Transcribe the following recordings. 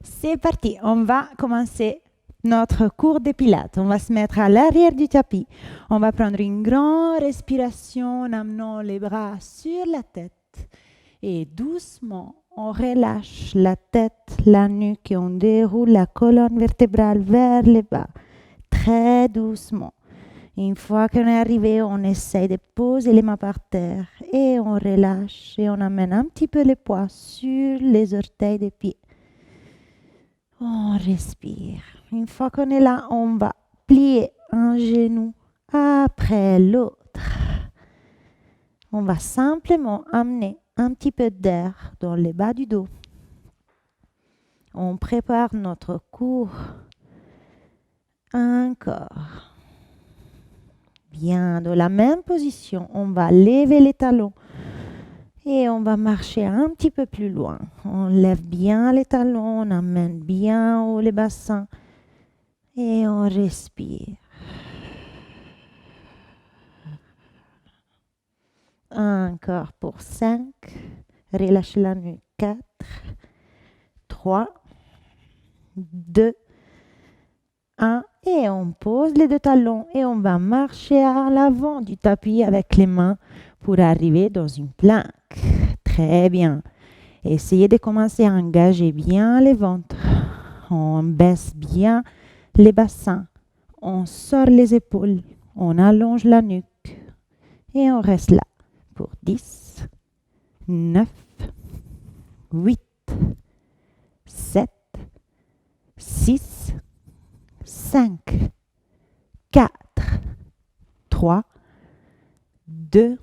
C'est parti, on va commencer notre cours de pilates. On va se mettre à l'arrière du tapis. On va prendre une grande respiration en amenant les bras sur la tête. Et doucement, on relâche la tête, la nuque et on déroule la colonne vertébrale vers le bas. Très doucement. Une fois qu'on est arrivé, on essaye de poser les mains par terre et on relâche et on amène un petit peu le poids sur les orteils des pieds. On respire. Une fois qu'on est là, on va plier un genou après l'autre. On va simplement amener un petit peu d'air dans le bas du dos. On prépare notre cours. Encore. Bien, dans la même position, on va lever les talons et on va marcher un petit peu plus loin. On lève bien les talons, on amène bien haut les bassins et on respire. Encore pour 5. Relâchez la nuque. 4, 3, 2, 1. Et on pose les deux talons et on va marcher à l'avant du tapis avec les mains pour arriver dans une planque. Très bien. Essayez de commencer à engager bien les ventres. On baisse bien les bassins. On sort les épaules. On allonge la nuque. Et on reste là pour 10, 9, 8, 7, 6, 5, 4, 3, 2,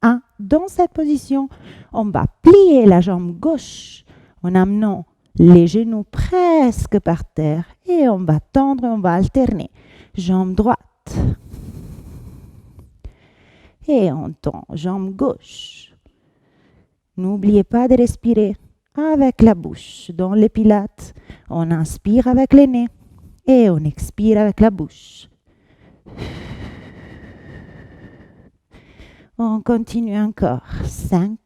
1. Dans cette position, on va plier la jambe gauche en amenant les genoux presque par terre et on va tendre, on va alterner. Jambe droite. Et on tend, jambe gauche. N'oubliez pas de respirer avec la bouche. Dans les pilates, on inspire avec le nez et on expire avec la bouche. On continue encore. 5,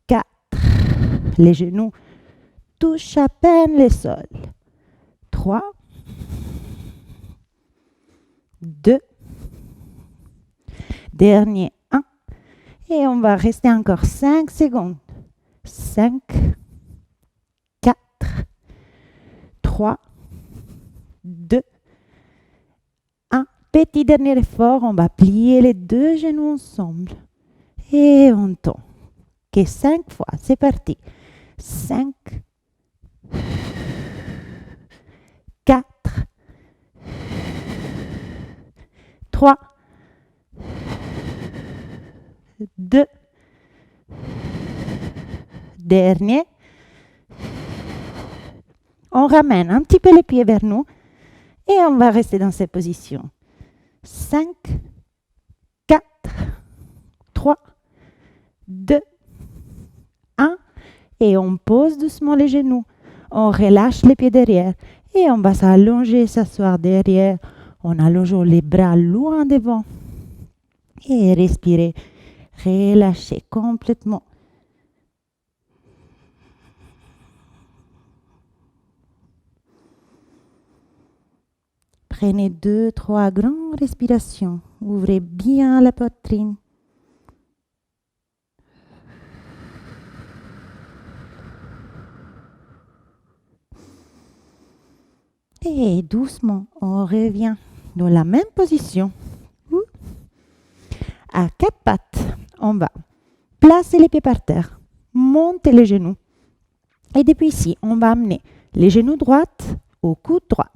4. Les genoux touchent à peine le sol. 3, 2. Dernier 1. Et on va rester encore 5 secondes. 5, 4, 3, 2, 1. Petit dernier effort, on va plier les deux genoux ensemble. Et on tend. Que 5 fois, c'est parti. 5, 4, 3, 2, dernier. On ramène un petit peu les pieds vers nous et on va rester dans cette position. 5, 4, 3, 2, 1. Et on pose doucement les genoux. On relâche les pieds derrière et on va s'allonger, s'asseoir derrière en allongeant les bras loin devant. Et respirer. Relâchez complètement. Prenez 2, 3 grandes respirations. Ouvrez bien la poitrine. Et doucement, on revient dans la même position. À 4 pattes, on va placer les pieds par terre, monter les genoux. Et depuis ici, on va amener les genoux droites au coude droit.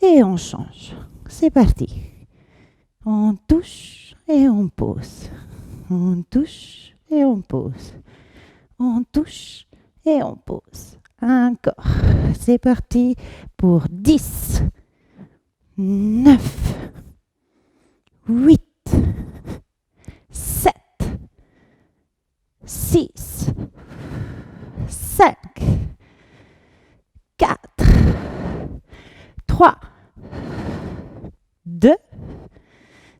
Et on change. C'est parti. On touche et on pose. On touche et on pose. On touche et on pose. Encore. C'est parti pour 10, 9, 8, 7, 6, 5, 4, 3, 2,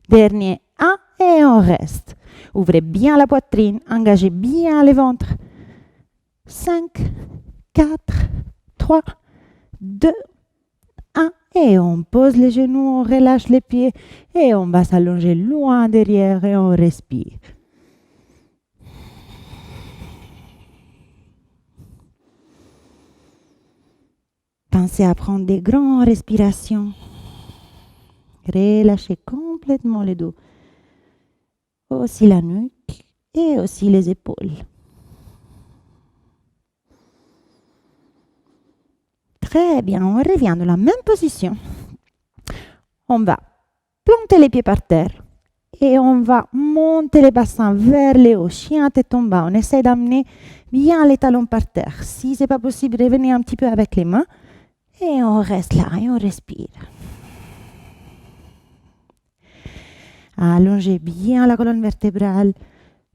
dernier 1 et on reste. Ouvrez bien la poitrine, engagez bien le ventre. 5, 4, 3, 2, 1. Et on pose les genoux, on relâche les pieds et on va s'allonger loin derrière et on respire. Pensez à prendre des grandes respirations. Relâchez complètement le dos. Aussi la nuque et aussi les épaules. Très bien, on revient dans la même position. On va planter les pieds par terre et on va monter les bassins vers le haut, chien tête en bas. On essaie d'amener bien les talons par terre. Si ce n'est pas possible, revenez un petit peu avec les mains et on reste là et on respire. Allongez bien la colonne vertébrale.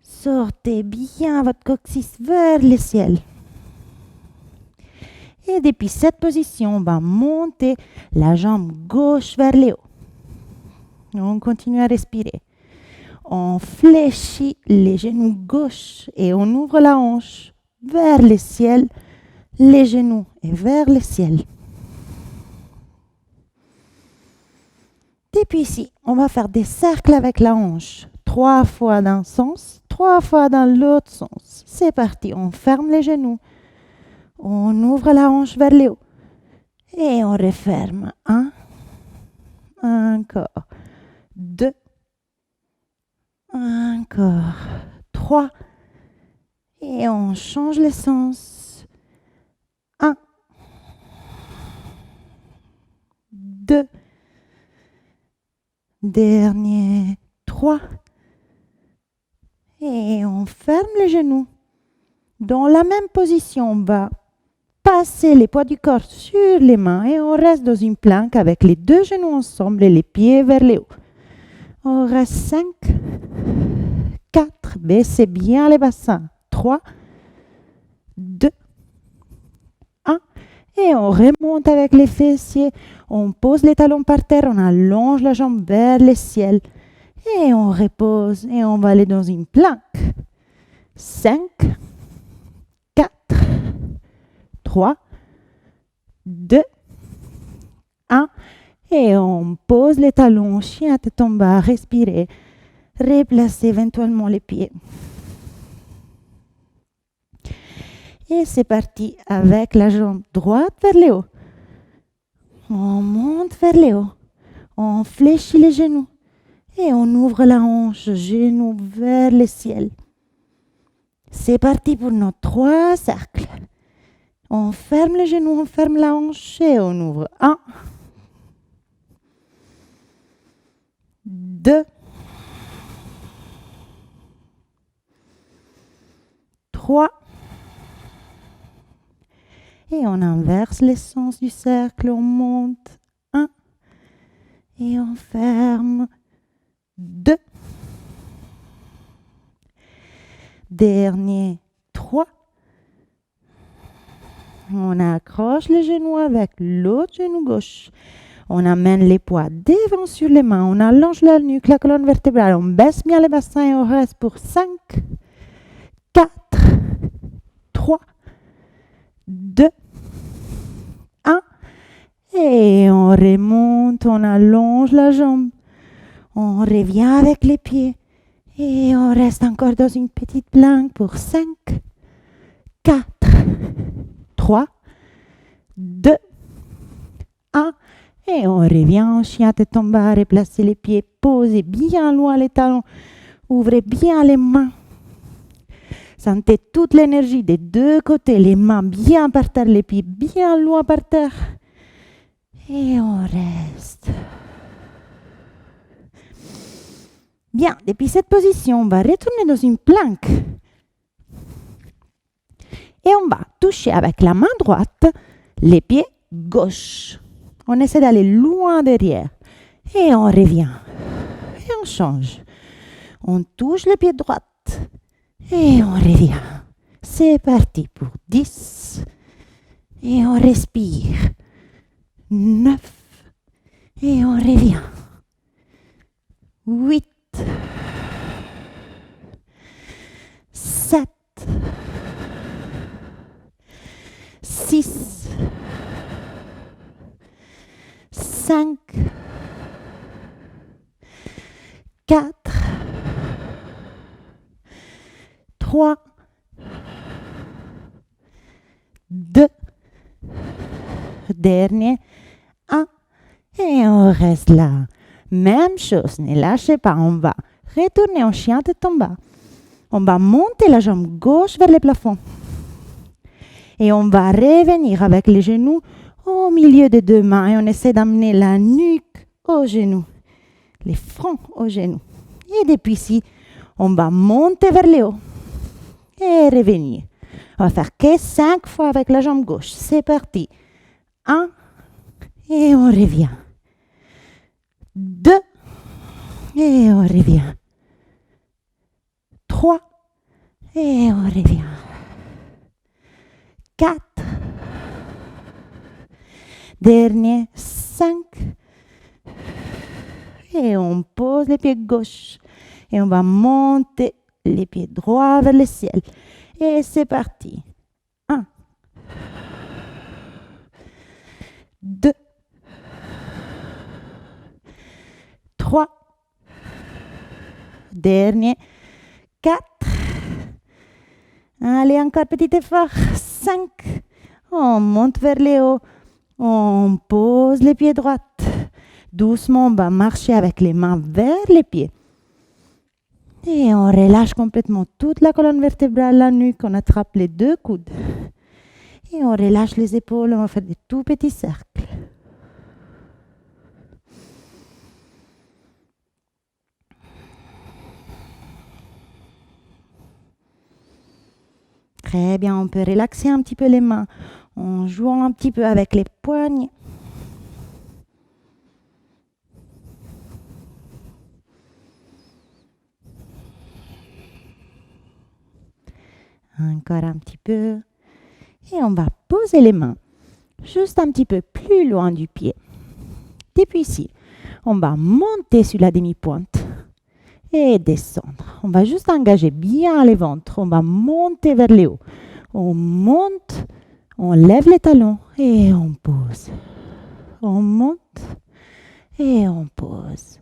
Sortez bien votre coccyx vers le ciel. Et depuis cette position, on va monter la jambe gauche vers le haut. On continue à respirer. On fléchit les genoux gauche et on ouvre la hanche vers le ciel, les genoux et vers le ciel. Depuis ici, on va faire des cercles avec la hanche. 3 fois d'un sens, 3 fois dans l'autre sens. C'est parti, on ferme les genoux. On ouvre la hanche vers le haut. Et on referme. 1. Encore. 2. Encore. 3. Et on change le sens. 1. 2. Dernier. 3. Et on ferme les genoux. Dans la même position, on va passer les poids du corps sur les mains et on reste dans une planque avec les deux genoux ensemble et les pieds vers le haut. On reste 5, 4, baissez bien les bassins. 3, 2, 1. Et on remonte avec les fessiers. On pose les talons par terre, on allonge la jambe vers le ciel. Et on repose et on va aller dans une planque. 5, 4, 3, 2, 1. Et on pose les talons, chien tête en bas, respirez. Replacez éventuellement les pieds. Et c'est parti avec la jambe droite vers le haut. On monte vers le haut. On fléchit les genoux. Et on ouvre la hanche, genoux vers le ciel. C'est parti pour nos 3 cercles. On ferme les genoux, on ferme la hanche et on ouvre. 1, 2, 3. Et on inverse le sens du cercle, on monte. 1. Et on ferme. 2. Dernier. 3. On accroche les genoux avec l'autre genou gauche. On amène les poids devant sur les mains. On allonge la nuque, la colonne vertébrale. On baisse bien les bassins et on reste pour 5, 4, 3, 2, 1. Et on remonte, on allonge la jambe. On revient avec les pieds. Et on reste encore dans une petite planque pour 5, 4, 3, 2, 1. Et on revient en chien tête en bas, replacez les pieds, posez bien loin les talons, ouvrez bien les mains. Sentez toute l'énergie des deux côtés, les mains bien par terre, les pieds bien loin par terre. Et on reste. Bien, depuis cette position, on va retourner dans une planque. Et on va toucher avec la main droite les pieds gauche. On essaie d'aller loin derrière. Et on revient. Et on change. On touche le pied droit. Et on revient. C'est parti pour 10. Et on respire. 9. Et on revient. 8. 7. 6, 5, 4, 3, 2, dernier, 1, et on reste là. Même chose, ne lâchez pas, on va retourner en chien tête en bas. On va monter la jambe gauche vers le plafond. Et on va revenir avec les genoux au milieu des deux mains et on essaie d'amener la nuque au genou, les fronts au genou. Et depuis ici, on va monter vers le haut et revenir. On va faire que 5 fois avec la jambe gauche. C'est parti. 1 et on revient. 2 et on revient. 3 et on revient. 4. Dernier, 5. Et on pose les pieds gauche. Et on va monter les pieds droits vers le ciel. Et c'est parti. 1. 2. 3. Dernier. 4. Allez, encore petit effort. 5. On monte vers le haut. On pose les pieds droits. Doucement, on va marcher avec les mains vers les pieds. Et on relâche complètement toute la colonne vertébrale, la nuque. On attrape les deux coudes. Et on relâche les épaules. On va faire des tout petits cercles. Très bien, on peut relaxer un petit peu les mains en jouant un petit peu avec les poignets. Encore un petit peu. Et on va poser les mains juste un petit peu plus loin du pied. Depuis ici, on va monter sur la demi-pointe et descendre. On va juste engager bien le ventre. On va monter vers le haut. On monte, on lève les talons et on pose. On monte et on pose.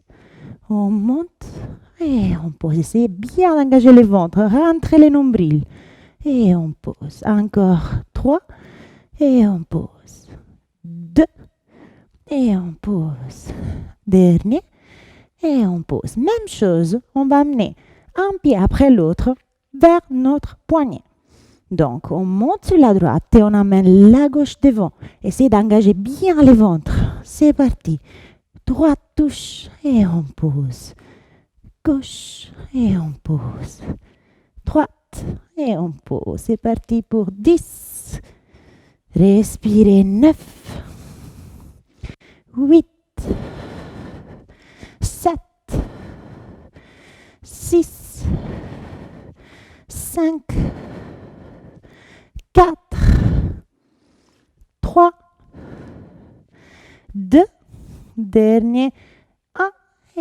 On monte et on pose. Essayez bien d'engager le ventre. Rentrez les nombrils. Et on pose. Encore 3. Et on pose. 2. Et on pose. Dernier. Et on pose. Même chose. On va amener un pied après l'autre vers notre poignet. Donc, on monte sur la droite et on amène la gauche devant. Essayez d'engager bien le ventre. C'est parti. Droite touche et on pose. Gauche et on pose. Droite. Et on pose. C'est parti pour 10. Respirez 9. 8. 7. 6. 5. 4. 3. 2. Dernier. 1.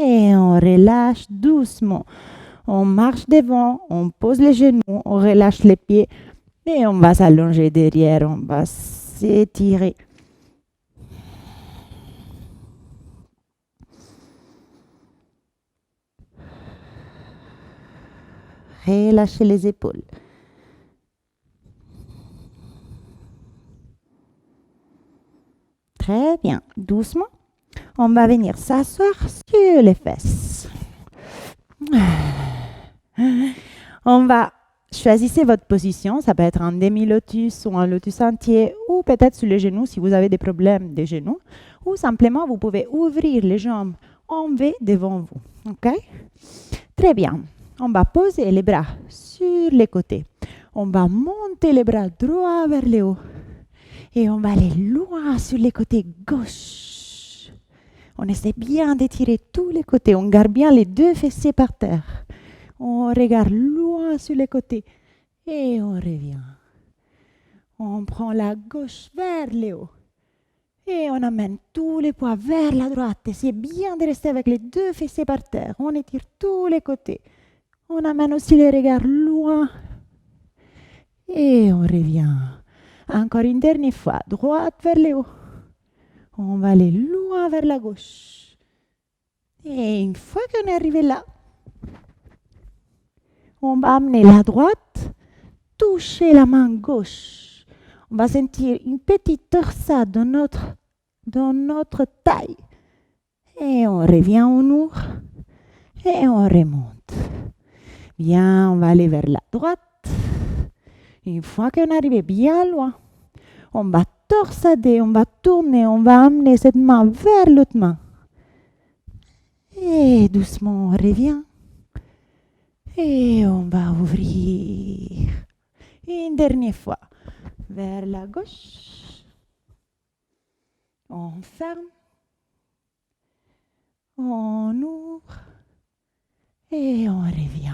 Et on relâche doucement. On marche devant, on pose les genoux, on relâche les pieds et on va s'allonger derrière, on va s'étirer. Relâchez les épaules. Très bien, doucement. On va venir s'asseoir sur les fesses. On va choisir votre position. Ça peut être un demi-lotus ou un lotus entier ou peut-être sur les genoux si vous avez des problèmes des genoux. Ou simplement, vous pouvez ouvrir les jambes en V devant vous. OK? Très bien. On va poser les bras sur les côtés. On va monter les bras droits vers le haut. Et on va aller loin sur les côtés gauche. On essaie bien d'étirer tous les côtés. On garde bien les deux fessiers par terre. On regarde loin sur les côtés. Et on revient. On prend la gauche vers le haut. Et on amène tous les poids vers la droite. Essayez bien de rester avec les deux fessiers par terre. On étire tous les côtés. On amène aussi les regards loin. Et on revient. Encore une dernière fois. Droite vers le haut. On va aller loin vers la gauche. Et une fois qu'on est arrivé là, on va amener la droite, toucher la main gauche. On va sentir une petite torsade dans notre taille. Et on revient, on ouvre et on remonte. Bien, on va aller vers la droite. Une fois qu'on est arrivé bien loin, on va torsader, on va tourner, on va amener cette main vers l'autre main. Et doucement, on revient. Et on va ouvrir. Une dernière fois. Vers la gauche. On ferme. On ouvre. Et on revient.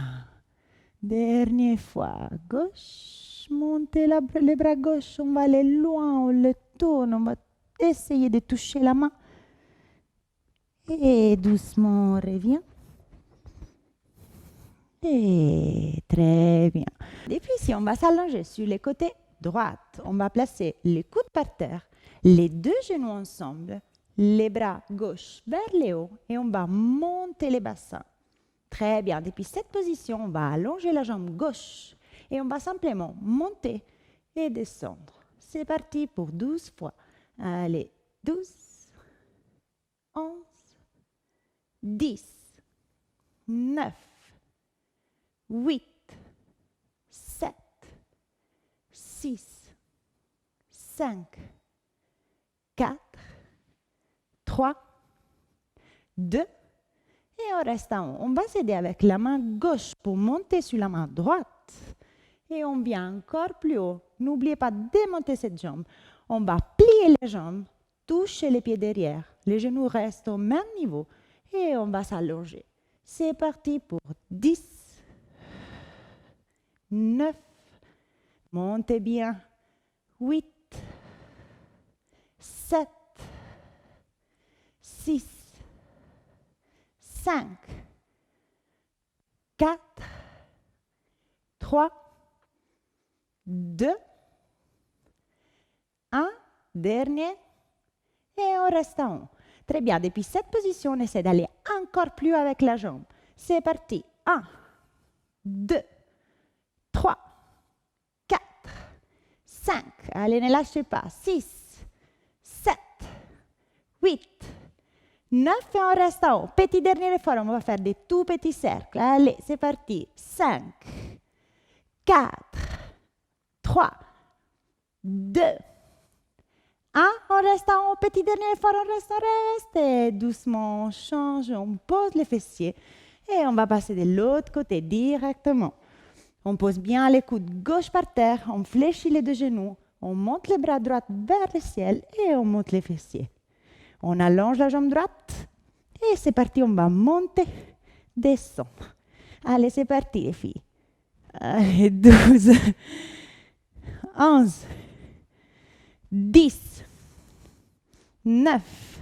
Dernière fois. Gauche. Montez les bras gauche. On va aller loin. On le tourne. On va essayer de toucher la main. Et doucement, on revient. Et très bien. Et puis ici, on va s'allonger sur les côtés droite. On va placer les coudes par terre, les deux genoux ensemble, les bras gauche vers le haut et on va monter les bassins. Très bien. Depuis cette position, on va allonger la jambe gauche et on va simplement monter et descendre. C'est parti pour 12 fois. Allez, 12, 11, 10, 9, 8, 7, 6, 5, 4, 3, 2, et on reste en haut. On va s'aider avec la main gauche pour monter sur la main droite. Et on vient encore plus haut. N'oubliez pas de démonter cette jambe. On va plier les jambes, toucher les pieds derrière. Les genoux restent au même niveau. Et on va s'allonger. C'est parti pour 10. 9, montez bien, 8, 7, 6, 5, 4, 3, 2, 1, dernier, et on reste en haut. Très bien, depuis cette position, on essaie d'aller encore plus haut avec la jambe. C'est parti, 1, 2, 3, 4, 5, allez, ne lâchez pas, 6, 7, 8, 9 et on reste en haut. Petit dernier effort, on va faire des tout petits cercles. Allez, c'est parti, 5, 4, 3, 2, 1, on reste en haut. Petit dernier effort, on reste. Et doucement, on change, on pose les fessiers et on va passer de l'autre côté directement. On pose bien les coudes gauche par terre, on fléchit les deux genoux, on monte les bras droits vers le ciel et on monte les fessiers. On allonge la jambe droite et c'est parti, on va monter, descendre. Allez, c'est parti les filles. Allez, 12, 11, 10, 9,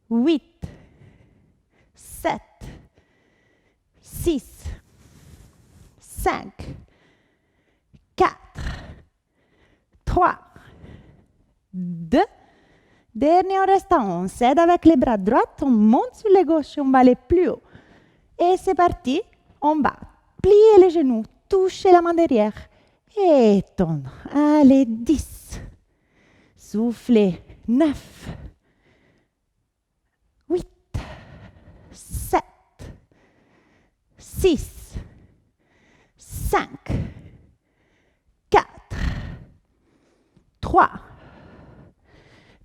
8, 7, 6, 5, 4, 3, 2, dernier en restant, on s'aide avec les bras droits, on monte sur les gauches, on va aller plus haut. Et c'est parti, on va plier les genoux, toucher la main derrière et tendre. Allez, 10, soufflez, 9, 8, 7, 6, 5, 4, 3,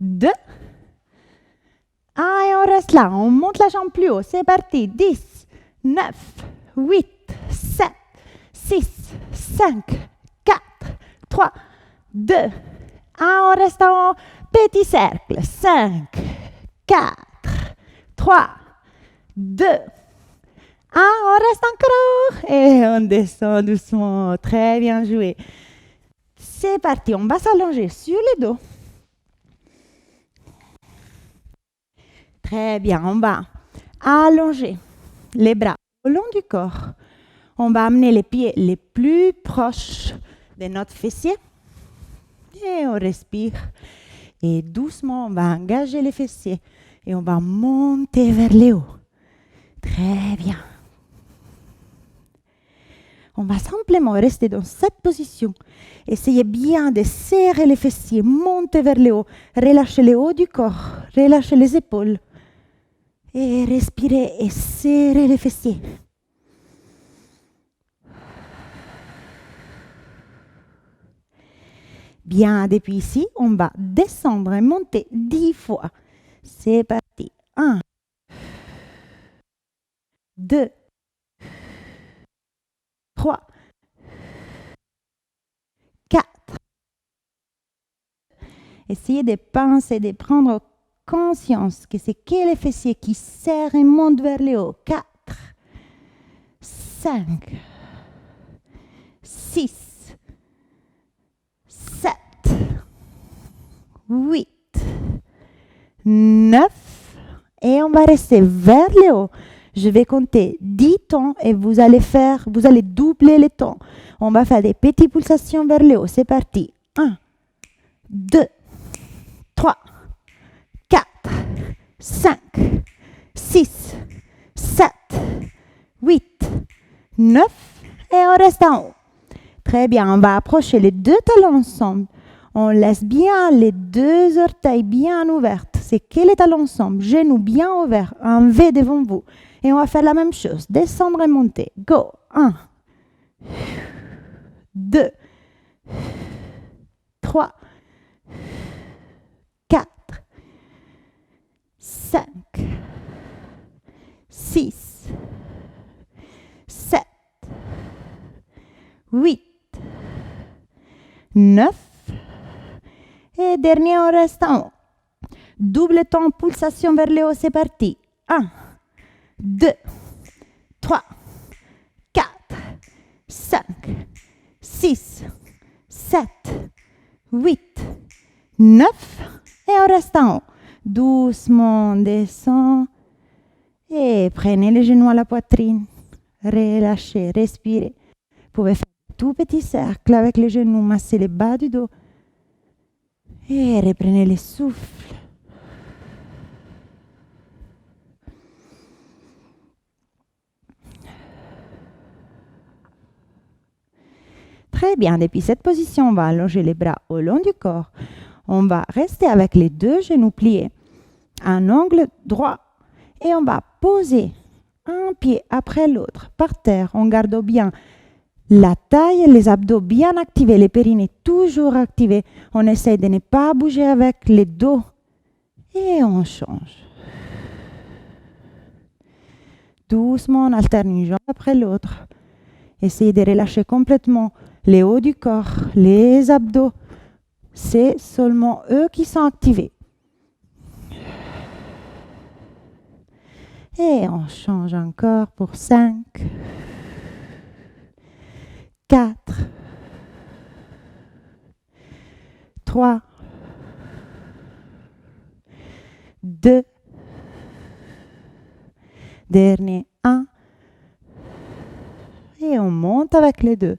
2, 1 et on reste là. On monte la jambe plus haut. C'est parti. 10, 9, 8, 7, 6, 5, 4, 3, 2, 1. On reste en haut. Petit cercle. 5, 4, 3, 2, 1, on reste encore et on descend doucement. Très bien joué. C'est parti, on va s'allonger sur le dos. Très bien, on va allonger les bras au long du corps. On va amener les pieds les plus proches de notre fessier. Et on respire. Et doucement, on va engager les fessiers. Et on va monter vers le haut. Très bien. On va simplement rester dans cette position. Essayez bien de serrer les fessiers, monter vers le haut. Relâchez le haut du corps, relâchez les épaules. Et respirez et serrez les fessiers. Bien, depuis ici, on va descendre et monter 10 fois. C'est parti. 1, 2, 3, 4. Essayez de penser, de prendre conscience que c'est que les fessiers qui serrent et montent vers le haut. 4, 5, 6, 7, 8, 9. Et on va rester vers le haut. Je vais compter 10 temps et vous allez doubler les temps. On va faire des petites pulsations vers le haut. C'est parti. 1, 2, 3, 4, 5, 6, 7, 8, 9. Et on reste en haut. Très bien, on va approcher les deux talons ensemble. On laisse bien les deux orteils bien ouverts. C'est que les talons ensemble, genoux bien ouverts, un V devant vous. Et on va faire la même chose, descendre et monter. Go. 1, 2, 3, 4, 5, 6, 7, 8, 9. Et dernier, on reste en haut. Double temps, pulsation vers le haut, c'est parti. 1, 2, 3, 4, 5, 6, 7, 8, 9. Et on reste en haut. Doucement, descend. Et prenez les genoux à la poitrine. Relâchez, respirez. Vous pouvez faire un tout petit cercle avec les genoux, masser les bas du dos. Et reprenez le souffle. Très bien, depuis cette position, on va allonger les bras au long du corps. On va rester avec les deux genoux pliés, un angle droit. Et on va poser un pied après l'autre par terre. On garde bien la taille, les abdos bien activés, les périnées toujours activés. On essaie de ne pas bouger avec les dos. Et on change. Doucement, on alterne une jambe après l'autre. Essayez de relâcher complètement les hauts du corps, les abdos. C'est seulement eux qui sont activés. Et on change encore pour 5, 4, 3, 2, dernier 1. Et on monte avec les deux.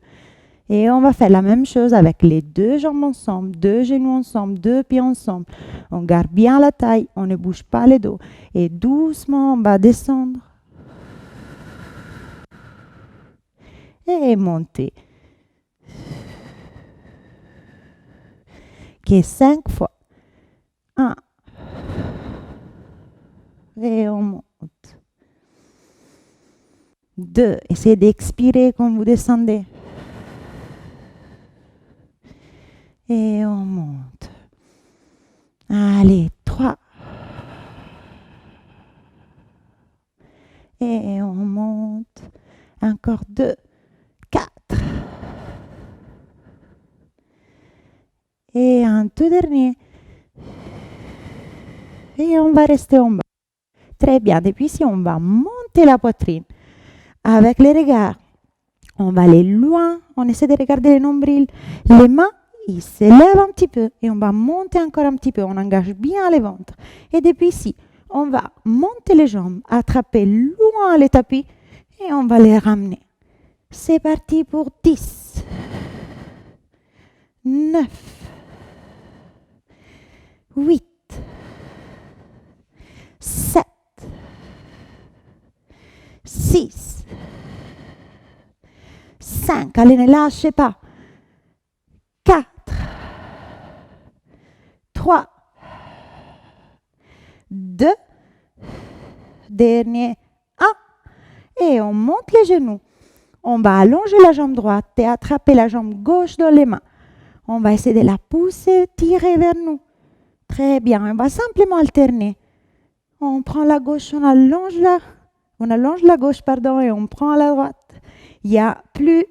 Et on va faire la même chose avec les deux jambes ensemble, deux genoux ensemble, deux pieds ensemble. On garde bien la taille, on ne bouge pas les dos. Et doucement, on va descendre. Et monter. Qui 5 fois. 1. Et on monte. 2. Essayez d'expirer quand vous descendez. Et on monte. Allez, 3. Et on monte. Encore 2, 4. Et un tout dernier. Et on va rester en bas. Très bien. Depuis ici, on va monter la poitrine. Avec les regards, on va aller loin. On essaie de regarder les nombrils. Les mains, ils s'élèvent un petit peu. Et on va monter encore un petit peu. On engage bien le ventre. Et depuis ici, on va monter les jambes, attraper loin les tapis. Et on va les ramener. C'est parti pour 10, 9, 8, 7, 6, 5, allez, ne lâchez pas. 4, 3, 2, dernier, 1. Et on monte les genoux. On va allonger la jambe droite et attraper la jambe gauche dans les mains. On va essayer de la pousser, tirer vers nous. Très bien, on va simplement alterner. On prend la gauche, on allonge la gauche, et on prend la droite. Il n'y a plus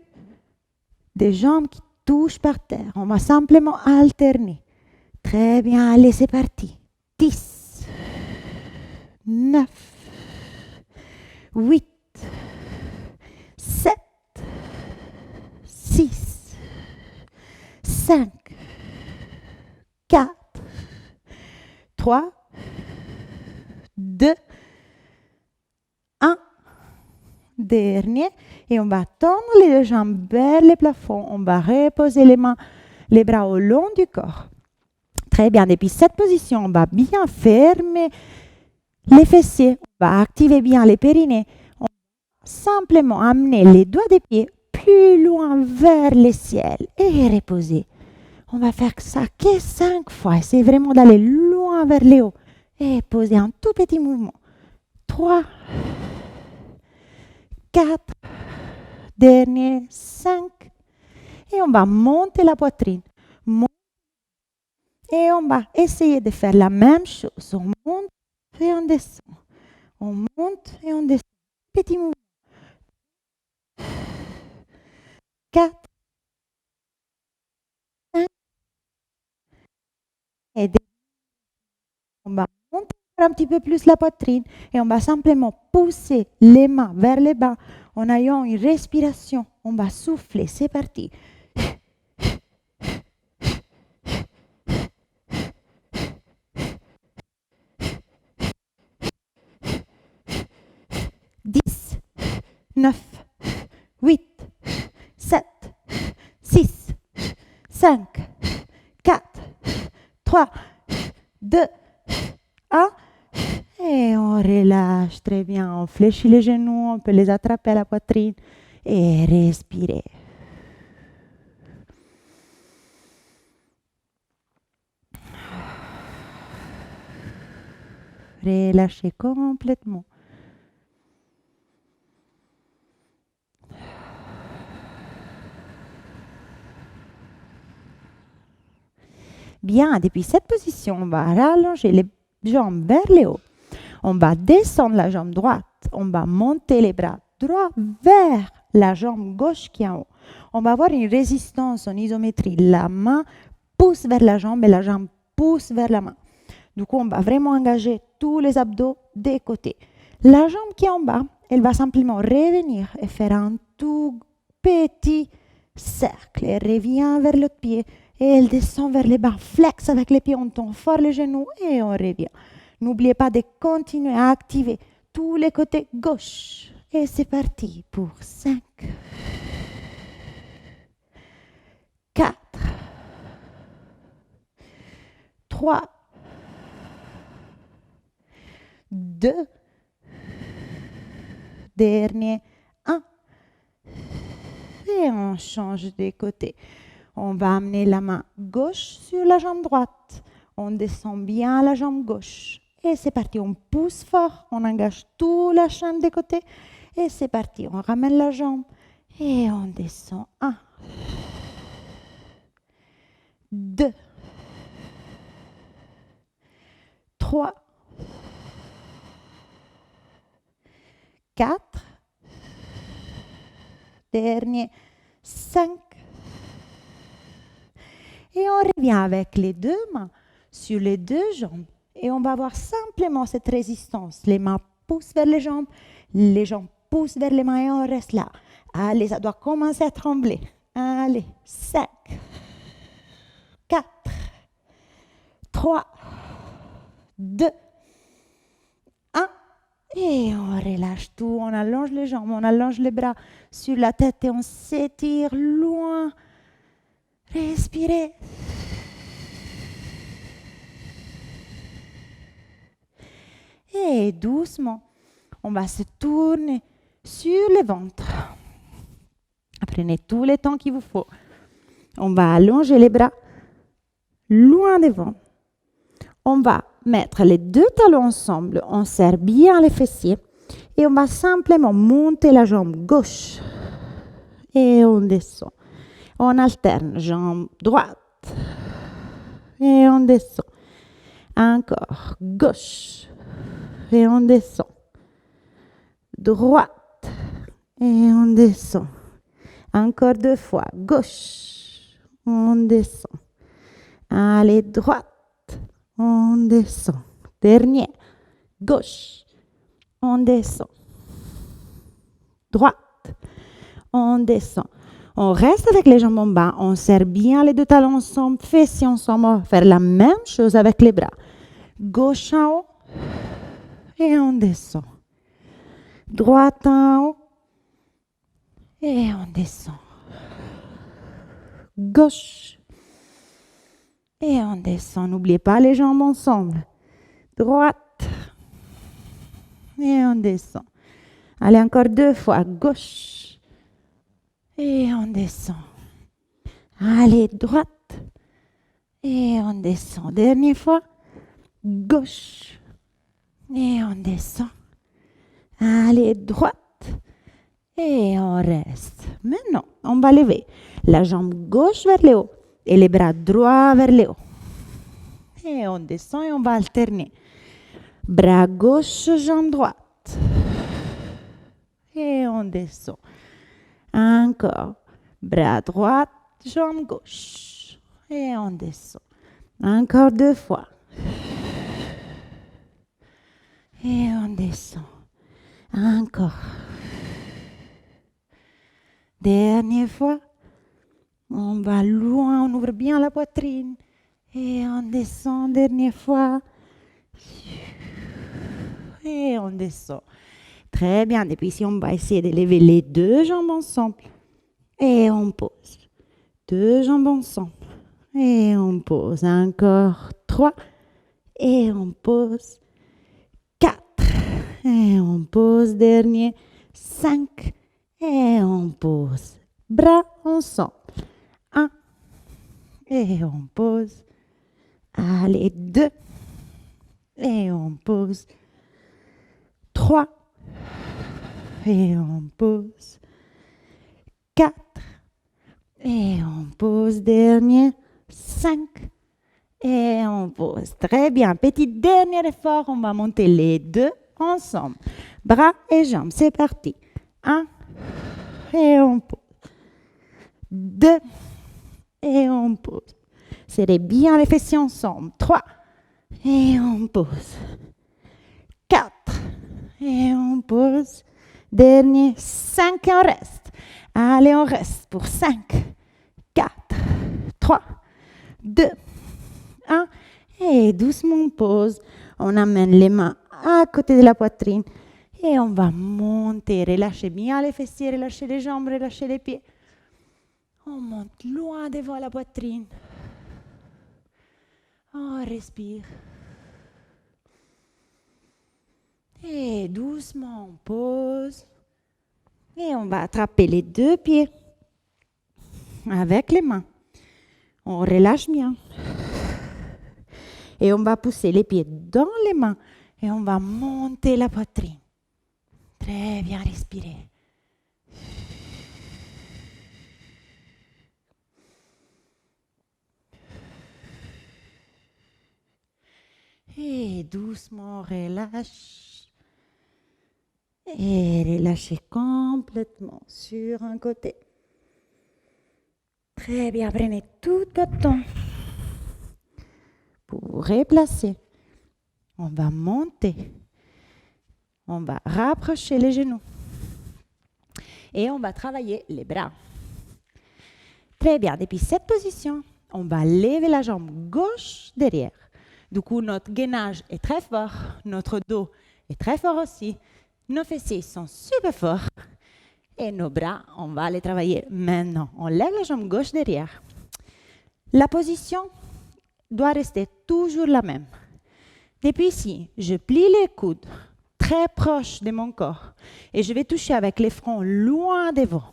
des jambes qui touchent par terre. On va simplement alterner. Très bien, allez, c'est parti. 10, 9, 8, 7, 6, 5, 4, 3, 2, 1. Dernier. Et on va tendre les deux jambes vers le plafond. On va reposer les bras au long du corps. Très bien. Depuis cette position, on va bien fermer les fessiers. On va activer bien les périnées. On va simplement amener les doigts des pieds plus loin vers le ciel et reposer. On va faire ça que 5 fois. Essayez vraiment d'aller loin vers le haut et poser un tout petit mouvement. 3, 4, dernier, 5. Et on va monter la poitrine. Et on va essayer de faire la même chose. On monte et on descend. On monte et on descend. Petit mouvement. 4, 5. Et on va monter un petit peu plus la poitrine. Et on va simplement pousser les mains vers le bas en ayant une respiration. On va souffler. C'est parti. 10, 9, 8, 7, 6, 5, 4, 3, 2, 1. Et on relâche très bien. On fléchit les genoux, on peut les attraper à la poitrine et respirer. Relâchez complètement. Bien, depuis cette position, on va rallonger les jambes vers le haut. On va descendre la jambe droite. On va monter les bras droits vers la jambe gauche qui est en haut. On va avoir une résistance en isométrie. La main pousse vers la jambe et la jambe pousse vers la main. Du coup, on va vraiment engager tous les abdos des côtés. La jambe qui est en bas, elle va simplement revenir et faire un tout petit cercle. Elle revient vers l'autre pied et elle descend vers les bas. Flex avec les pieds, on tend fort les genoux et on revient. N'oubliez pas de continuer à activer tous les côtés gauche. Et c'est parti pour 5, 4, 3, 2, dernier, 1. Et on change de côté. On va amener la main gauche sur la jambe droite. On descend bien la jambe gauche. Et c'est parti, on pousse fort, on engage toute la chaîne des côtés. Et c'est parti, on ramène la jambe et on descend. 1, 2, 3, 4, dernier, 5. Et on revient avec les deux mains sur les deux jambes. Et on va avoir simplement cette résistance. Les mains poussent vers les jambes poussent vers les mains et on reste là. Allez, ça doit commencer à trembler. Allez, 5, 4, 3, 2, 1. Et on relâche tout, on allonge les jambes, on allonge les bras sur la tête et on s'étire loin. Respirez. Et doucement, on va se tourner sur le ventre. Prenez tout le temps qu'il vous faut. On va allonger les bras loin devant. On va mettre les deux talons ensemble. On serre bien les fessiers. Et on va simplement monter la jambe gauche. Et on descend. On alterne jambe droite. Et on descend. Encore. Gauche. Et on descend. Droite. Et on descend. Encore 2 fois. Gauche. On descend. Allez, droite. On descend. Dernier. Gauche. On descend. Droite. On descend. On reste avec les jambes en bas. On serre bien les deux talons ensemble. Fessiers ensemble. On va faire la même chose avec les bras. Gauche en haut. Et on descend. Droite en haut. Et on descend. Gauche. Et on descend. N'oubliez pas les jambes ensemble. Droite. Et on descend. Allez, encore 2 fois. Gauche. Et on descend. Allez, droite. Et on descend. Dernière fois. Gauche. Et on descend. Allez, droite. Et on reste. Maintenant, on va lever la jambe gauche vers le haut et les bras droits vers le haut. Et on descend et on va alterner. Bras gauche, jambe droite. Et on descend. Encore. Bras droit, jambe gauche. Et on descend. Encore 2 fois. Et on descend. Encore. Dernière fois. On va loin, on ouvre bien la poitrine. Et on descend, dernière fois. Et on descend. Très bien. Et puis ici, on va essayer de lever les 2 jambes ensemble. Et on pose. 2 jambes ensemble. Et on pose. Encore 3. Et on pose. 4. Et on pose. Dernier. 5. Et on pose. Bras ensemble. 1. Et on pose. Allez, 2. Et on pose. 3. Et on pose. 4. Et on pose. Dernier. 5. Et on pose. Très bien. Petit dernier effort. On va monter les 2 ensemble. Bras et jambes. C'est parti. 1. Et on pose. 2. Et on pose. Serrez bien les fessiers ensemble. 3. Et on pose. 4. Et on pose. Dernier. 5 et on reste. Allez, on reste pour 5, 4, 3, 2, 1. Et doucement on pose. On amène les mains à côté de la poitrine. Et on va monter. Relâchez bien les fessiers, relâchez les jambes, relâchez les pieds. On monte loin devant la poitrine. On respire. Et doucement, on pose. Et on va attraper les 2 pieds avec les mains. On relâche bien. Et on va pousser les pieds dans les mains. Et on va monter la poitrine. Très bien, respirez. Et doucement, relâche. Et relâchez complètement sur un côté. Très bien, prenez tout votre temps pour vous replacer. On va monter. On va rapprocher les genoux. Et on va travailler les bras. Très bien, depuis cette position, on va lever la jambe gauche derrière. Du coup, notre gainage est très fort, notre dos est très fort aussi. Nos fessiers sont super forts. Et nos bras, on va les travailler maintenant. On lève la jambe gauche derrière. La position doit rester toujours la même. Depuis ici, je plie les coudes très proche de mon corps. Et je vais toucher avec les fronts loin devant.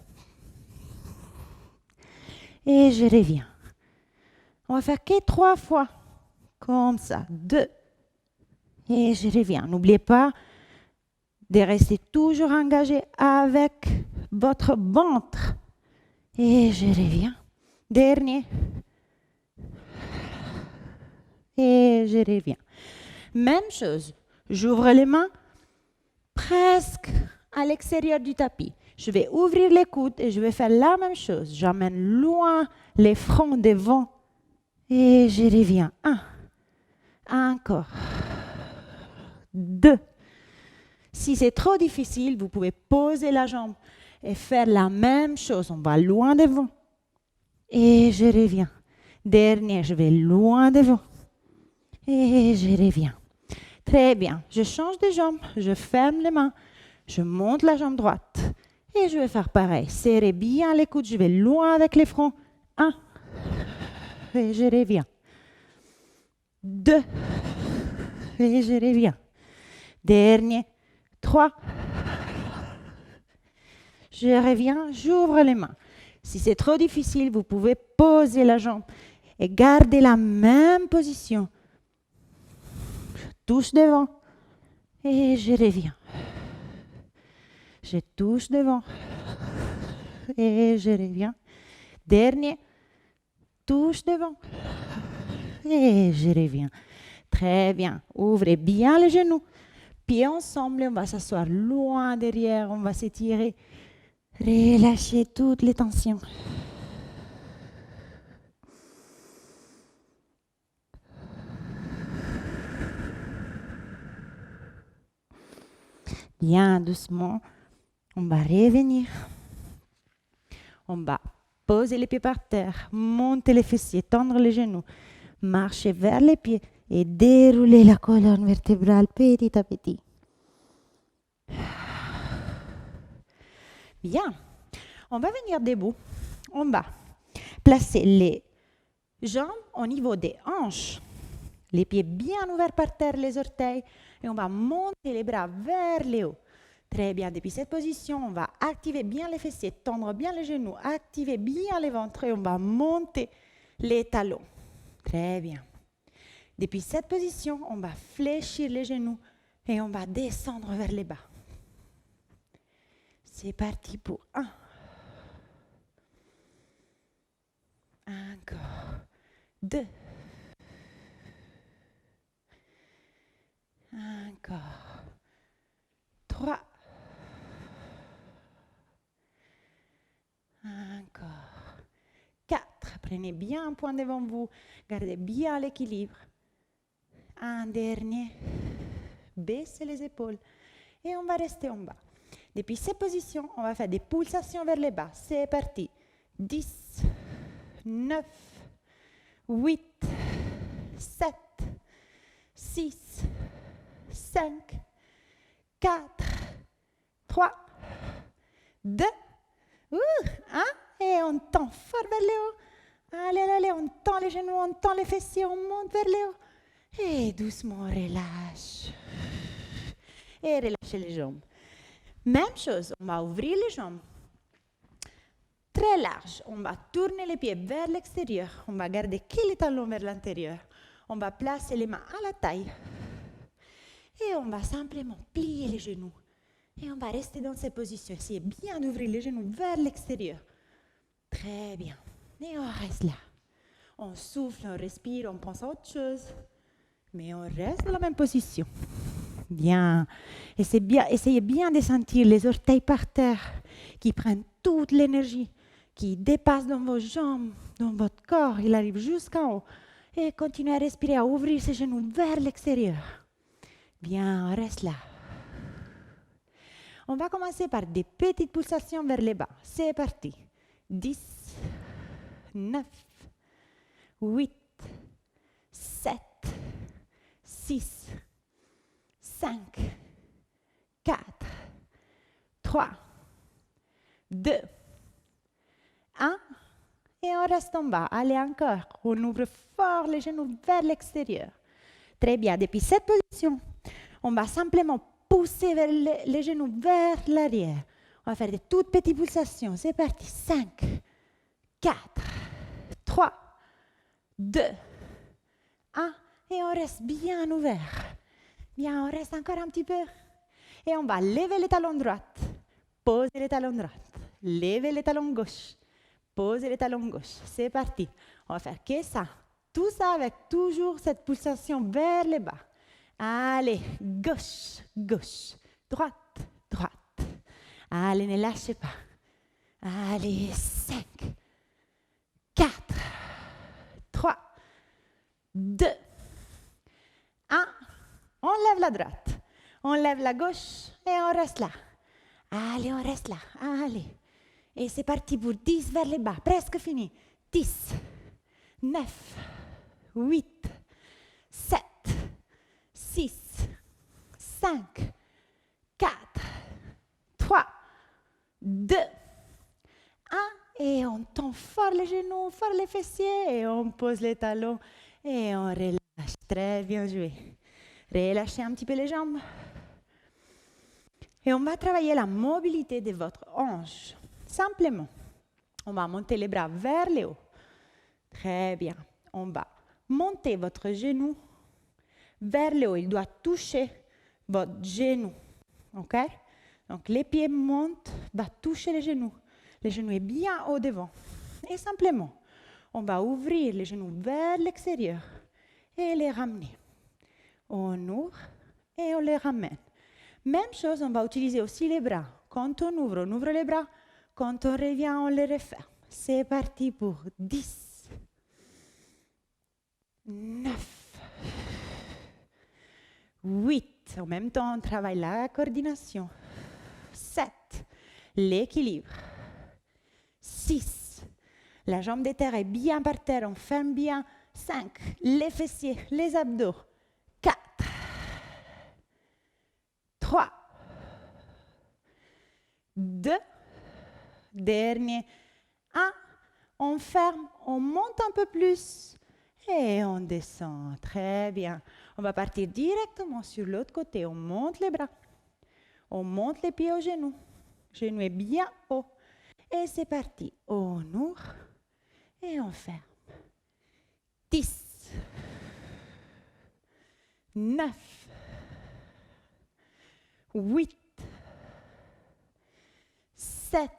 Et je reviens. On va faire que 3 fois. Comme ça. 2. Et je reviens. N'oubliez pas de rester toujours engagé avec votre ventre. Et je reviens. Dernier. Et je reviens. Même chose. J'ouvre les mains presque à l'extérieur du tapis. Je vais ouvrir les coudes et je vais faire la même chose. J'emmène loin les fronts devant. Et je reviens. 1. Encore. 2. Si c'est trop difficile, vous pouvez poser la jambe et faire la même chose. On va loin devant. Et je reviens. Dernier, je vais loin devant. Et je reviens. Très bien. Je change de jambe. Je ferme les mains. Je monte la jambe droite. Et je vais faire pareil. Serrez bien les coudes. Je vais loin avec les fronts. 1. Et je reviens. 2. Et je reviens. Dernier. 3. Je reviens, j'ouvre les mains. Si c'est trop difficile, vous pouvez poser la jambe et garder la même position. Je touche devant et je reviens. Je touche devant et je reviens. Dernier, touche devant et je reviens. Très bien. Ouvrez bien les genoux. Pieds ensemble, on va s'asseoir loin derrière, on va s'étirer. Relâchez toutes les tensions. Bien doucement, on va revenir. On va poser les pieds par terre, monter les fessiers, tendre les genoux, marcher vers les pieds et dérouler la colonne vertébrale petit à petit. Bien. On va venir debout. On va placer les jambes au niveau des hanches. Les pieds bien ouverts par terre, les orteils. Et on va monter les bras vers le haut. Très bien. Depuis cette position, on va activer bien les fessiers, tendre bien les genoux, activer bien les ventres et on va monter les talons. Très bien. Depuis cette position, on va fléchir les genoux et on va descendre vers les bas. C'est parti pour 1. Encore. 2. Encore. 3. Encore. 4. Prenez bien un point devant vous. Gardez bien l'équilibre. Un dernier. Baissez les épaules. Et on va rester en bas. Depuis cette position, on va faire des pulsations vers les bas. C'est parti. 10, 9, 8, 7, 6, 5, 4, 3, 2, 1. Et on tend fort vers le haut. Allez, allez, on tend les genoux, on tend les fessiers, on monte vers le haut. Et doucement, on relâche. Et relâchez les jambes. Même chose, on va ouvrir les jambes très larges. On va tourner les pieds vers l'extérieur. On va garder que les talons vers l'intérieur. On va placer les mains à la taille. Et on va simplement plier les genoux. Et on va rester dans cette position. Essayez bien d'ouvrir les genoux vers l'extérieur. Très bien. Et on reste là. On souffle, on respire, on pense à autre chose. Mais on reste dans la même position. Bien. Essayez bien de sentir les orteils par terre qui prennent toute l'énergie, qui dépassent dans vos jambes, dans votre corps. Il arrive jusqu'en haut. Et continuez à respirer, à ouvrir ses genoux vers l'extérieur. Bien, on reste là. On va commencer par des petites pulsations vers les bas. C'est parti. 10, 9, 8, 7, 6, 5, 4, 3, 2, 1. Et on reste en bas. Allez encore. On ouvre fort les genoux vers l'extérieur. Très bien. Depuis cette position, on va simplement pousser les genoux vers l'arrière. On va faire des toutes petites pulsations. C'est parti. 5, 4, 3, 2, 1. Et on reste bien ouvert. Bien, on reste encore un petit peu. Et on va lever les talons droits. Poser les talons droits. Lever les talons gauche. Poser les talons gauche. C'est parti. On va faire que ça. Tout ça avec toujours cette pulsation vers le bas. Allez, gauche, gauche. Droite, droite. Allez, ne lâchez pas. Allez, 5, 4, 3, 2, 1. On lève la droite. On lève la gauche et on reste là. Allez, on reste là. Allez. Et c'est parti pour 10 vers le bas. Presque fini. 10, 9, 8, 7, 6, 5, 4, 3, 2, 1. Et on tend fort les genoux, fort les fessiers. Et on pose les talons. Et on relâche. Très bien joué. Relâchez un petit peu les jambes. Et on va travailler la mobilité de votre hanche. Simplement, on va monter les bras vers le haut. Très bien. On va monter votre genou vers le haut. Il doit toucher votre genou. OK? Donc, les pieds montent, va toucher les genoux. Le genou est bien haut devant. Et simplement, on va ouvrir les genoux vers l'extérieur et les ramener. On ouvre et on les ramène. Même chose, on va utiliser aussi les bras. Quand on ouvre les bras. Quand on revient, on les referme. C'est parti pour 10, 9, 8. En même temps, on travaille la coordination. 7, l'équilibre. 6, la jambe de terre est bien par terre, on ferme bien. 5, les fessiers, les abdos. 4, 3, 2, dernier, 1. On ferme, on monte un peu plus et on descend. Très bien. On va partir directement sur l'autre côté. On monte les bras. On monte les pieds aux genoux. Genou est bien haut. Et c'est parti. On ouvre et on ferme. 10, 9, 8, 7,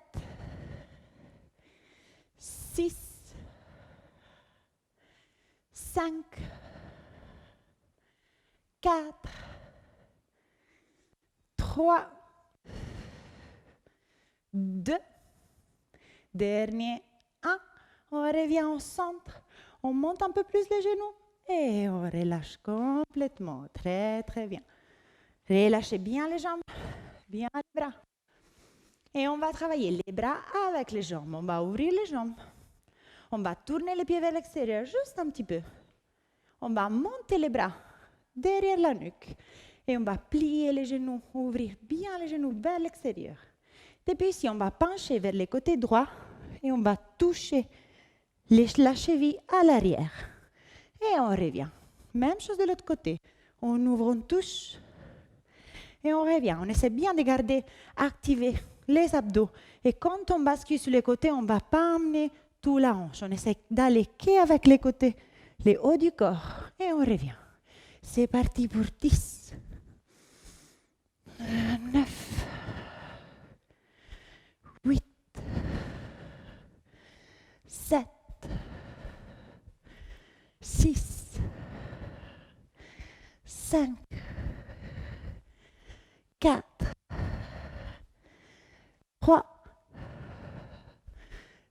6, 5, 4, 3, 2, dernier, 1. On revient au centre. On monte un peu plus les genoux et on relâche complètement. Très, très bien. Relâchez bien les jambes, bien les bras. Et on va travailler les bras avec les jambes. On va ouvrir les jambes. On va tourner les pieds vers l'extérieur, juste un petit peu. On va monter les bras derrière la nuque. Et on va plier les genoux, ouvrir bien les genoux vers l'extérieur. Depuis ici, on va pencher vers le côté droit et on va toucher la cheville à l'arrière. Et on revient. Même chose de l'autre côté. On ouvre, on touche et on revient. On essaie bien de garder activés les abdos. Et quand on bascule sur les côtés, on ne va pas amener toute la hanche. On essaie d'aller qu'avec les côtés, les hauts du corps. Et on revient. C'est parti pour 10, 9, 8, 7, 6, 5, 4, 3,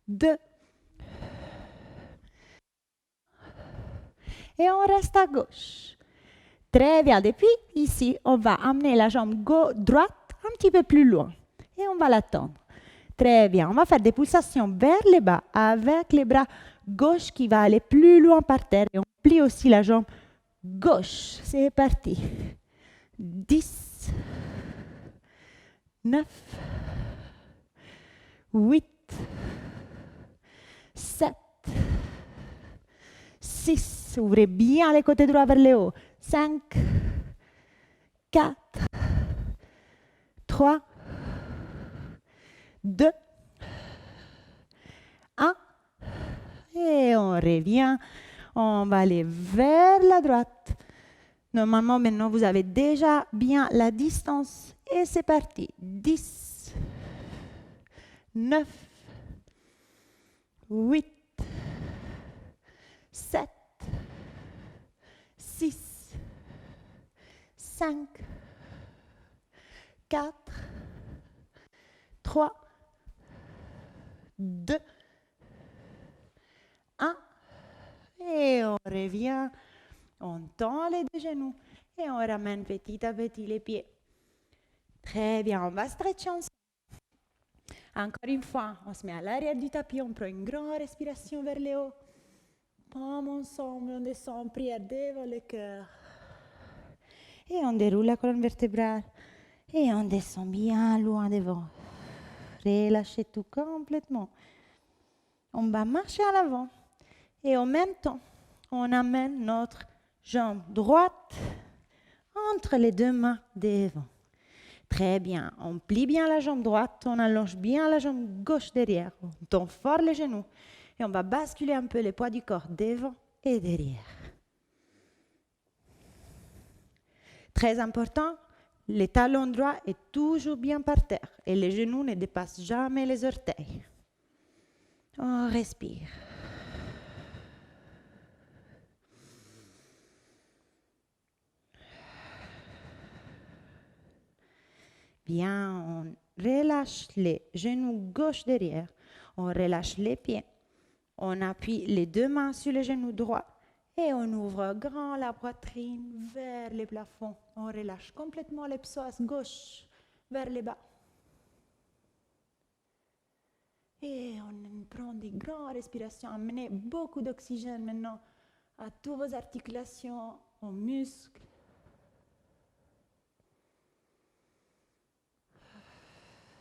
2, et on reste à gauche. Très bien. Depuis ici, on va amener la jambe droite un petit peu plus loin et on va la tendre. Très bien. On va faire des pulsations vers le bas avec les bras gauche qui va aller plus loin par terre et on plie aussi la jambe gauche. C'est parti. 10, 9, 8, 7, 6, ouvrez bien les côtés droits vers le haut. 5, 4, 3, 2, 1. Et on revient. On va aller vers la droite. Normalement, maintenant, vous avez déjà bien la distance. Et c'est parti. 10, 9, 8, 7, 6, 5, 4, 3, 2, 1. Et on revient. On tend les deux genoux et on ramène petit à petit les pieds. Très bien, on va stretcher ensemble. Encore une fois, on se met à l'arrière du tapis, on prend une grande respiration vers le haut. Paumes ensemble, on descend en prière devant le cœur. Et on déroule la colonne vertébrale. Et on descend bien loin devant. Relâchez tout complètement. On va marcher à l'avant. Et en même temps, on amène notre jambe droite entre les deux mains devant. Très bien. On plie bien la jambe droite, on allonge bien la jambe gauche derrière. On tend fort les genoux et on va basculer un peu les poids du corps devant et derrière. Très important, le talon droit est toujours bien par terre et les genoux ne dépassent jamais les orteils. On respire. Bien, on relâche les genoux gauche derrière. On relâche les pieds. On appuie les deux mains sur les genoux droits. Et on ouvre grand la poitrine vers les plafonds. On relâche complètement les psoas gauche vers les bas. Et on prend des grandes respirations. Amenez beaucoup d'oxygène maintenant à toutes vos articulations, aux muscles.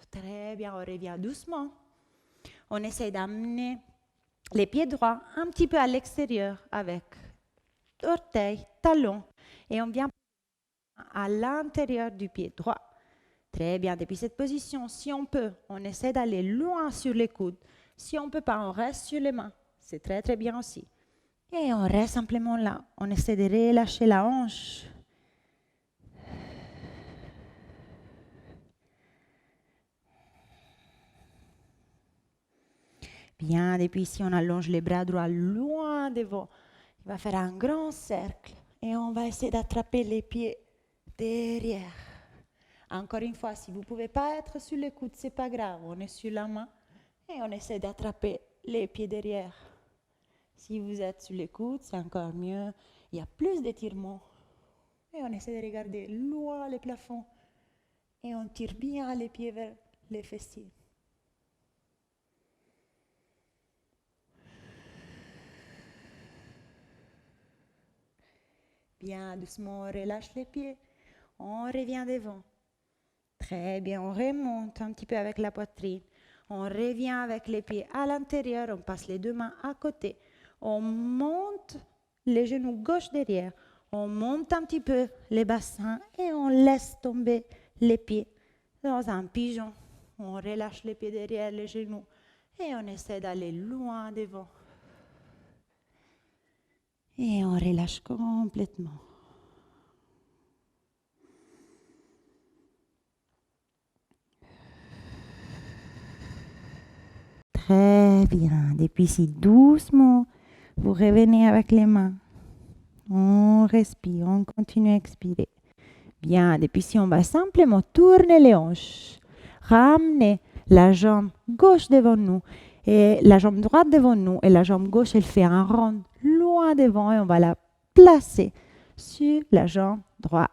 Très bien, on revient doucement. On essaie d'amener les pieds droits un petit peu à l'extérieur avec orteils, talons. Et on vient à l'intérieur du pied droit. Très bien, depuis cette position, si on peut, on essaie d'aller loin sur les coudes. Si on ne peut pas, on reste sur les mains. C'est très très bien aussi. Et on reste simplement là. On essaie de relâcher la hanche. Bien, depuis ici, on allonge les bras droits loin devant. Il va faire un grand cercle et on va essayer d'attraper les pieds derrière. Encore une fois, si vous ne pouvez pas être sur les coudes, ce n'est pas grave. On est sur la main et on essaie d'attraper les pieds derrière. Si vous êtes sur les coudes, c'est encore mieux. Il y a plus d'étirement. Et on essaie de regarder loin les plafonds. Et on tire bien les pieds vers les fessiers. Bien doucement, on relâche les pieds. On revient devant. Très bien, on remonte un petit peu avec la poitrine. On revient avec les pieds à l'intérieur. On passe les deux mains à côté. On monte les genoux gauche derrière. On monte un petit peu les bassins et on laisse tomber les pieds dans un pigeon. On relâche les pieds derrière les genoux et on essaie d'aller loin devant. Et on relâche complètement. Très bien. Depuis ici, doucement, vous revenez avec les mains. On respire, on continue à expirer. Bien, depuis ici, on va simplement tourner les hanches. Ramener la jambe gauche devant nous et la jambe droite devant nous. Et la jambe gauche, elle fait un rond loin devant et on va la placer sur la jambe droite.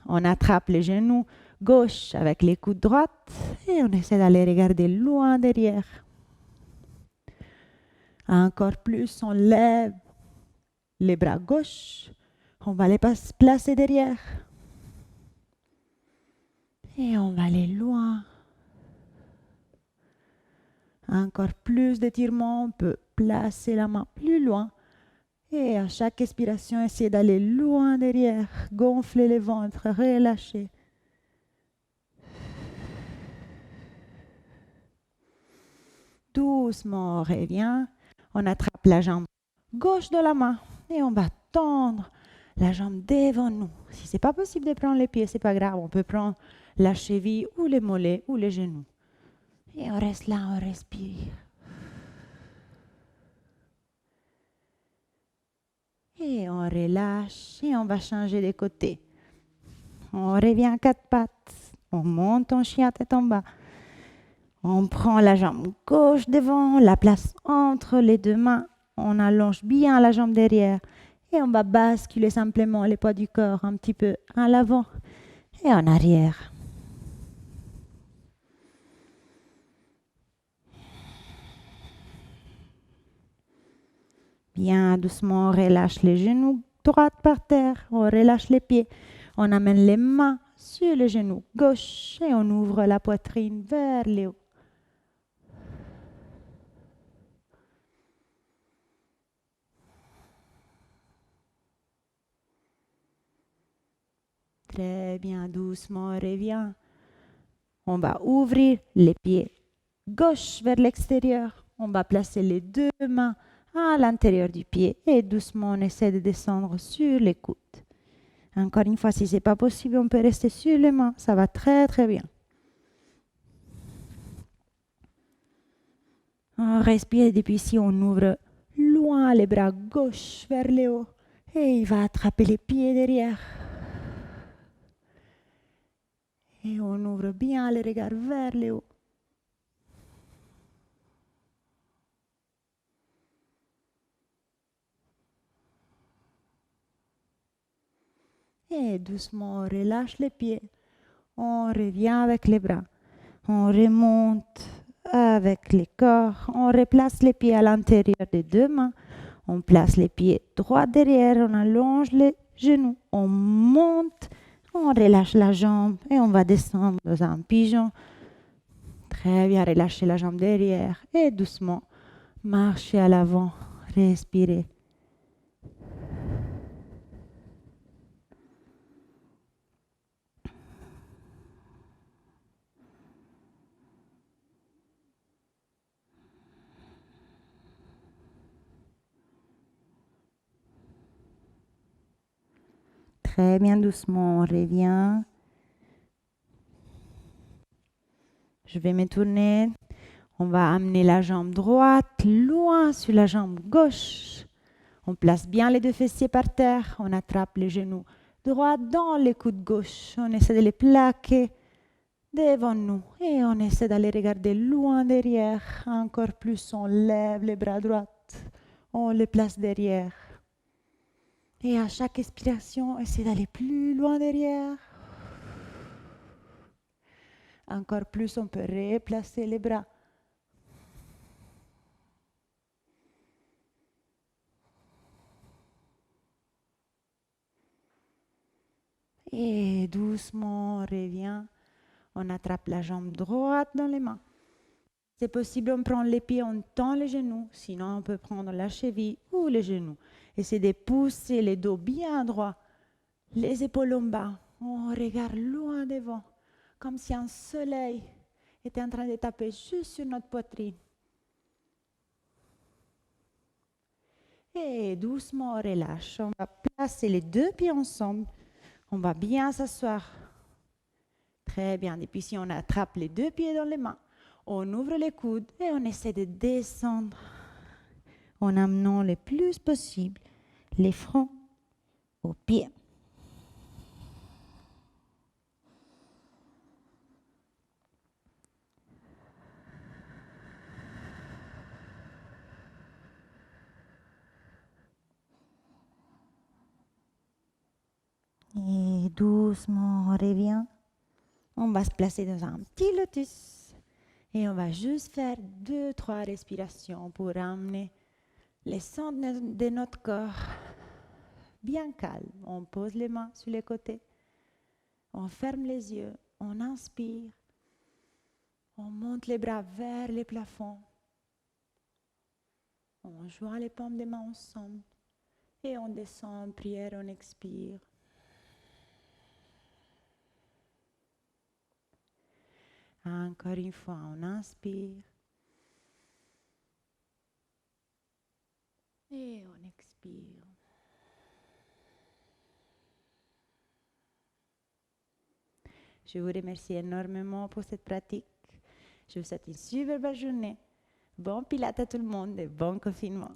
On attrape les genoux gauche avec les coudes droites et on essaie d'aller regarder loin derrière. Encore plus, on lève les bras gauche. On va les placer derrière. Et on va aller loin. Encore plus d'étirement, on peut placer la main plus loin. Et à chaque expiration, essayez d'aller loin derrière. Gonfler le ventre, relâcher. Doucement, on revient. On attrape la jambe gauche de la main et on va tendre la jambe devant nous. Si c'est pas possible de prendre les pieds, c'est pas grave. On peut prendre la cheville ou les mollets ou les genoux. Et on reste là, on respire. Et on relâche et on va changer de côté. On revient à quatre pattes. On monte en chien tête en bas. On prend la jambe gauche devant, la place entre les deux mains. On allonge bien la jambe derrière. Et on va basculer simplement les poids du corps un petit peu en l'avant et en arrière. Bien doucement, on relâche les genoux droits par terre. On relâche les pieds. On amène les mains sur le genou gauche et on ouvre la poitrine vers le haut. Très bien, doucement, on revient. On va ouvrir les pieds gauche vers l'extérieur. On va placer les deux mains à l'intérieur du pied et doucement, on essaie de descendre sur les coudes. Encore une fois, si ce n'est pas possible, on peut rester sur les mains. Ça va très, très bien. On respire et depuis ici, on ouvre loin les bras gauche vers le haut. Et il va attraper les pieds derrière. Et on ouvre bien le regard vers le haut. Et doucement, on relâche les pieds. On revient avec les bras. On remonte avec les corps. On replace les pieds à l'intérieur des deux mains. On place les pieds droits derrière. On allonge les genoux. On monte. On relâche la jambe et on va descendre dans un pigeon. Très bien, relâchez la jambe derrière et doucement, marchez à l'avant, respirez. Très bien, doucement, on revient. Je vais me tourner. On va amener la jambe droite loin sur la jambe gauche. On place bien les deux fessiers par terre. On attrape les genoux droits dans les coudes gauche. On essaie de les plaquer devant nous et on essaie d'aller regarder loin derrière. Encore plus, on lève les bras droits. On les place derrière. Et à chaque expiration, essaie d'aller plus loin derrière. Encore plus, on peut replacer les bras. Et doucement, on revient. On attrape la jambe droite dans les mains. C'est possible, on prend les pieds, on tend les genoux. Sinon, on peut prendre la cheville ou les genoux. Essayez de pousser les dos bien droits. Les épaules en bas. On regarde loin devant. Comme si un soleil était en train de taper juste sur notre poitrine. Et doucement, on relâche. On va placer les deux pieds ensemble. On va bien s'asseoir. Très bien. Et puis, si on attrape les deux pieds dans les mains, on ouvre les coudes et on essaie de descendre en amenant le plus possible les fronts aux pieds. Et doucement, on revient. On va se placer dans un petit lotus. Et on va juste faire 2-3 respirations pour amener les centres de notre corps bien calme. On pose les mains sur les côtés. On ferme les yeux. On inspire. On monte les bras vers les plafonds. On joint les paumes des mains ensemble. Et on descend en prière, on expire. Encore une fois, on inspire. Et on expire. Je vous remercie énormément pour cette pratique. Je vous souhaite une super belle journée. Bon pilates à tout le monde et bon confinement.